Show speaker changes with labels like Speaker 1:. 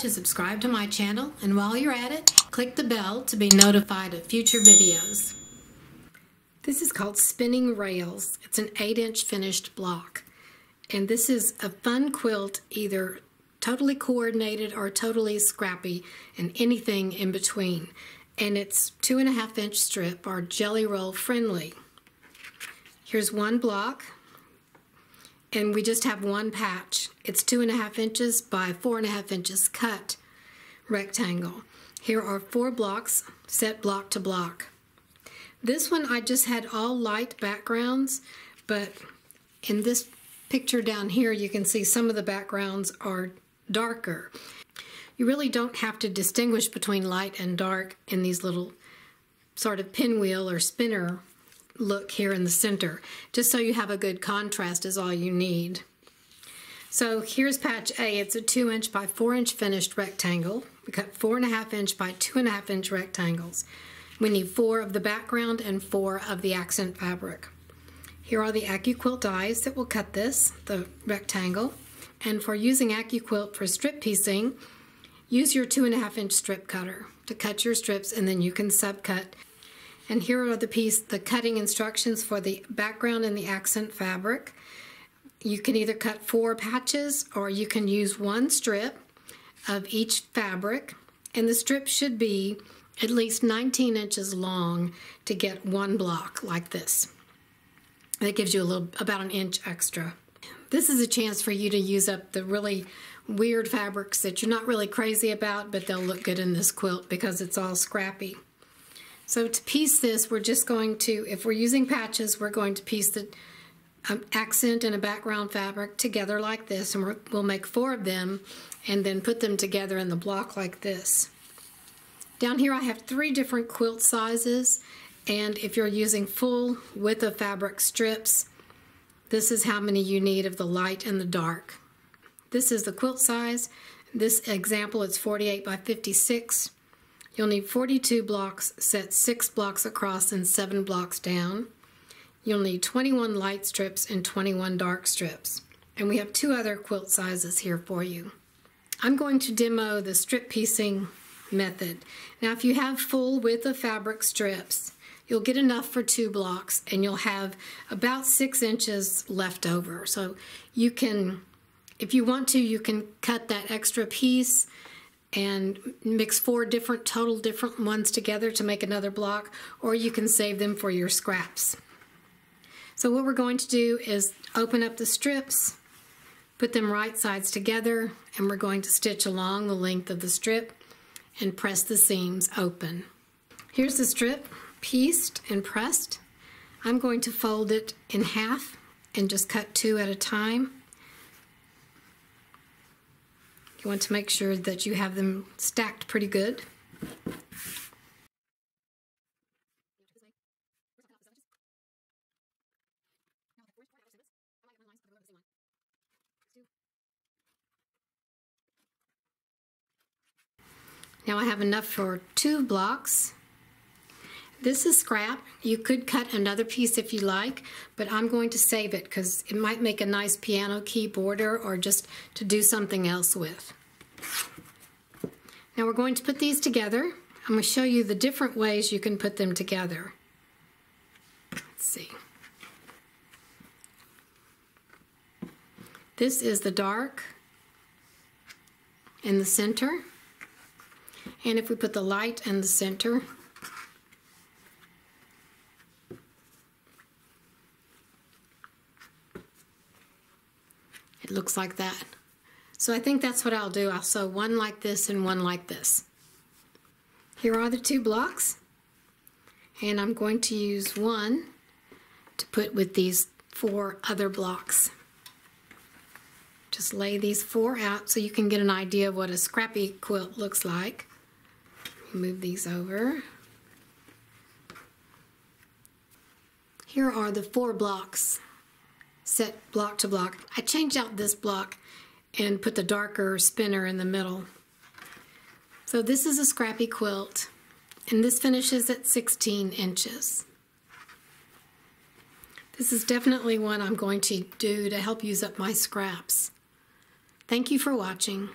Speaker 1: to subscribe to my channel, and while you're at it, click the bell to be notified of future videos. This is called Spinning Rails. It's an 8-inch finished block. And this is a fun quilt, either totally coordinated or totally scrappy, and anything in between. And it's 2.5-inch strip or jelly roll friendly. Here's one block, and we just have one patch. It's 2.5 inches by 4.5 inches cut rectangle. Here are 4 blocks set block to block. This one I just had all light backgrounds, but in this picture down here you can see some of the backgrounds are darker. You really don't have to distinguish between light and dark in these little sort of pinwheel or spinner look here in the center. Just so you have a good contrast is all you need. So here's patch A. It's a 2-inch by 4-inch finished rectangle. We cut 4.5-inch by 2.5-inch rectangles. We need 4 of the background and 4 of the accent fabric. Here are the AccuQuilt dies that will cut this, the rectangle. And for using AccuQuilt for strip piecing, use your 2.5-inch strip cutter to cut your strips, and then you can subcut. And here are the cutting instructions for the background and the accent fabric. You can either cut 4 patches or you can use 1 strip of each fabric, and the strip should be at least 19 inches long to get 1 block like this. That gives you about an inch extra. This is a chance for you to use up the really weird fabrics that you're not really crazy about, but they'll look good in this quilt because it's all scrappy. So to piece this, we're just going to, if we're using patches, we're going to piece the accent and a background fabric together like this, and we'll make 4 of them and then put them together in the block like this. Down here I have 3 different quilt sizes, and if you're using full width of fabric strips, this is how many you need of the light and the dark. This is the quilt size. This example is 48 by 56. You'll need 42 blocks set 6 blocks across and 7 blocks down. You'll need 21 light strips and 21 dark strips. And we have 2 other quilt sizes here for you. I'm going to demo the strip piecing method. Now if you have full width of fabric strips, you'll get enough for 2 blocks, and you'll have about 6 inches left over. So you can, if you want to, you can cut that extra piece and mix 4 total different ones together to make another block, or you can save them for your scraps. So what we're going to do is open up the strips, put them right sides together, and we're going to stitch along the length of the strip and press the seams open. Here's the strip pieced and pressed. I'm going to fold it in half and just cut 2 at a time. You want to make sure that you have them stacked pretty good. Now I have enough for 2 blocks. This is scrap. You could cut another piece if you like, but I'm going to save it because it might make a nice piano key border or just to do something else with. Now we're going to put these together. I'm going to show you the different ways you can put them together. Let's see. This is the dark in the center. And if we put the light in the center, it looks like that. So I think that's what I'll do. I'll sew 1 like this and 1 like this. Here are the 2 blocks, and I'm going to use 1 to put with these 4 other blocks. Just lay these 4 out so you can get an idea of what a scrappy quilt looks like. Move these over. Here are the 4 blocks set block to block. I changed out this block and put the darker spinner in the middle. So this is a scrappy quilt, and this finishes at 16 inches. This is definitely one I'm going to do to help use up my scraps. Thank you for watching.